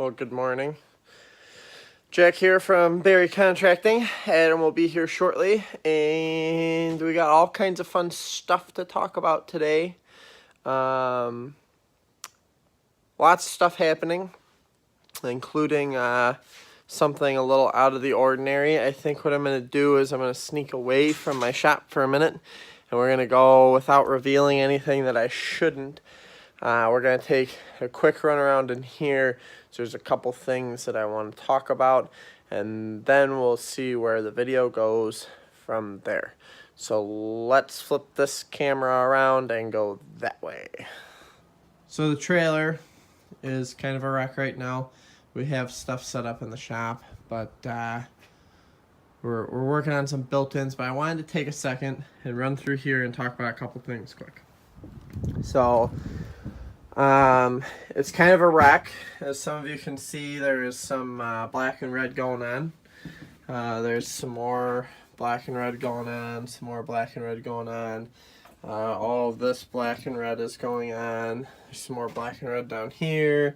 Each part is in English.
Well, good morning. Jack here from Barry Contracting. Adam will be here shortly, and we got all kinds of fun stuff to talk about today. Lots of stuff happening, including something a little out of the ordinary. I think what I'm going to do is I'm going to sneak away from my shop for a minute, and we're going to go without revealing anything that I shouldn't. We're going to take a quick run around in here. So there's a couple things that I want to talk about, and then we'll see where the video goes from there. So let's flip this camera around and go that way. So the trailer is kind of a wreck right now. We have stuff set up in the shop, but we're working on some built-ins, but I wanted to take a second and run through here and talk about a couple things quick. So it's kind of a wreck. As some of you can see, there is some black and red going on. There's some more black and red going on, some more black and red going on. All of this black and red is going on. There's some more black and red down here.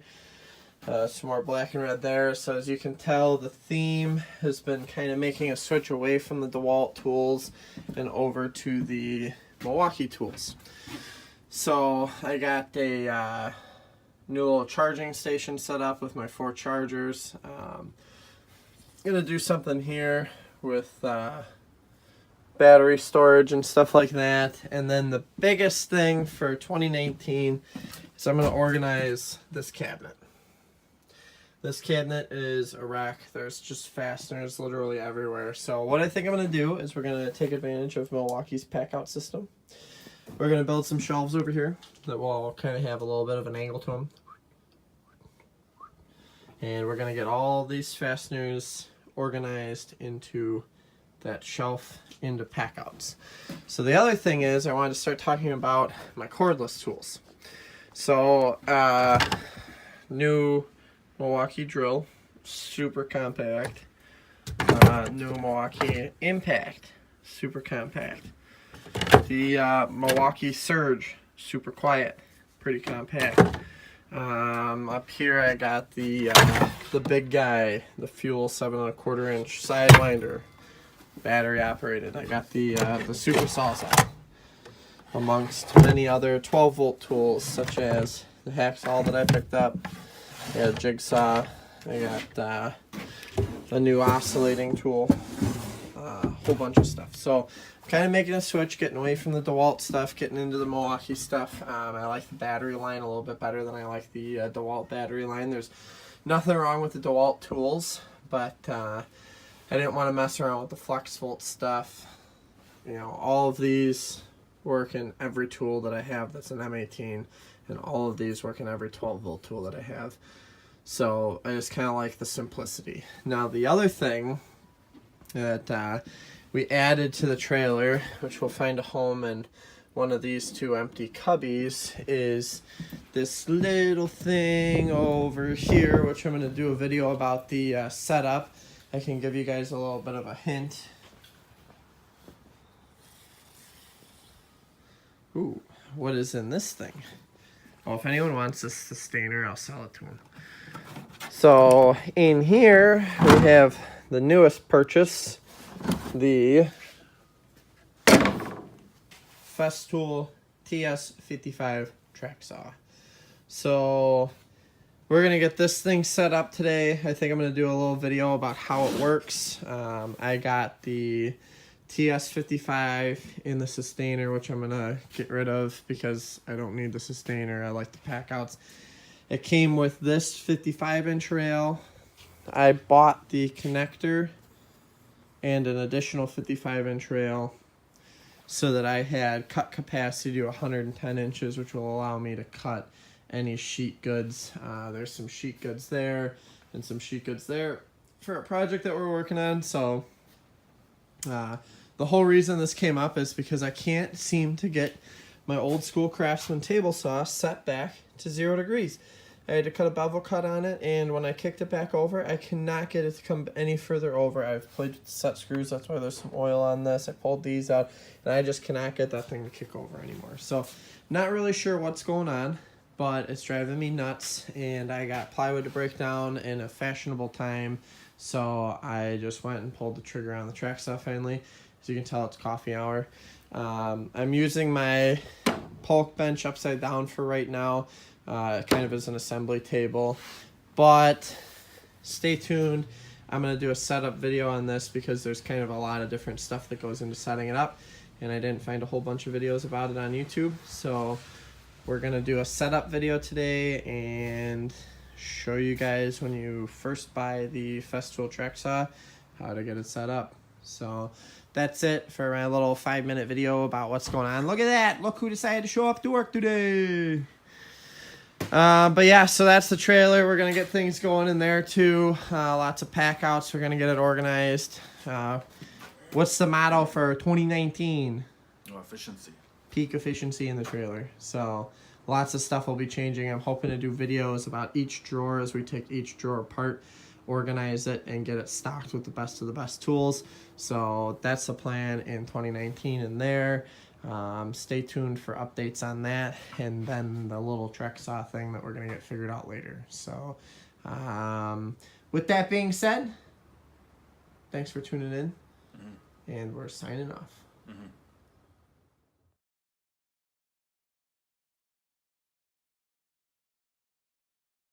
Some more black and red there. So as you can tell, the theme has been kind of making a switch away from the DeWalt tools and over to the Milwaukee tools. So I got a new little charging station set up with my 4 chargers. Gonna do something here with battery storage and stuff like that. And then the biggest thing for 2019 is I'm gonna organize this cabinet. This cabinet is a wreck. There's just fasteners literally everywhere. So what I think I'm gonna do is we're gonna take advantage of Milwaukee's pack-out system. We're going to build some shelves over here that will kind of have a little bit of an angle to them. And we're going to get all these fasteners organized into that shelf into pack-outs. So the other thing is I wanted to start talking about my cordless tools. So new Milwaukee drill, super compact. New Milwaukee Impact, super compact. The Milwaukee Surge, super quiet, pretty compact. Up here I got the big guy, the Fuel 7 1/4 inch Sidewinder, battery operated. I got the Super Sawzall, amongst many other 12-volt tools such as the hacksaw that I picked up. I got a jigsaw. I got the new oscillating tool. A whole bunch of stuff. So kind of making a switch, getting away from the DeWalt stuff, getting into the Milwaukee stuff. I like the battery line a little bit better than I like the DeWalt battery line. There's nothing wrong with the DeWalt tools, but I didn't want to mess around with the FlexVolt stuff. You know, all of these work in every tool that I have that's an M18, and all of these work in every 12-volt tool that I have. So I just kind of like the simplicity. Now the other thing that we added to the trailer, which will find a home in one of these 2 empty cubbies, is this little thing over here, which I'm going to do a video about the setup. I can give you guys a little bit of a hint. Ooh, what is in this thing? Well, if anyone wants this sustainer, I'll sell it to them. So in here we have the newest purchase, the Festool TS55 track saw. So we're gonna get this thing set up today. I think I'm gonna do a little video about how it works. I got the TS55 in the sustainer, which I'm gonna get rid of because I don't need the sustainer. I like the pack outs. It came with this 55-inch rail. I bought the connector and an additional 55-inch rail so that I had cut capacity to 110 inches, which will allow me to cut any sheet goods. There's some sheet goods there and some sheet goods there for a project that we're working on. So the whole reason this came up is because I can't seem to get my old school Craftsman table saw set back to 0 degrees. I had to cut a bevel cut on it, and when I kicked it back over, I cannot get it to come any further over. I've played with the set screws, that's why there's some oil on this. I pulled these out, and I just cannot get that thing to kick over anymore. So, not really sure what's going on. but it's driving me nuts, and I got plywood to break down in a fashionable time, so I just went and pulled the trigger on the track saw finally. As you can tell, it's coffee hour. I'm using my Polk bench upside down for right now, kind of as an assembly table, but stay tuned. I'm going to do a setup video on this because there's kind of a lot of different stuff that goes into setting it up, and I didn't find a whole bunch of videos about it on YouTube, so we're going to do a setup video today and show you guys when you first buy the Festool track saw how to get it set up. So that's it for my little 5-minute video about what's going on. Look at that! Look who decided to show up to work today! But yeah, so that's the trailer. We're going to get things going in there too. Lots of pack outs. We're going to get it organized. What's the motto for 2019? Oh, efficiency. Peak efficiency in the trailer. So lots of stuff will be changing. I'm hoping to do videos about each drawer as we take each drawer apart, organize it, and get it stocked with the best of the best tools. So that's the plan in 2019 in there. Stay tuned for updates on that, and then the little track saw thing that we're going to get figured out later. So with that being said, thanks for tuning in, and we're signing off.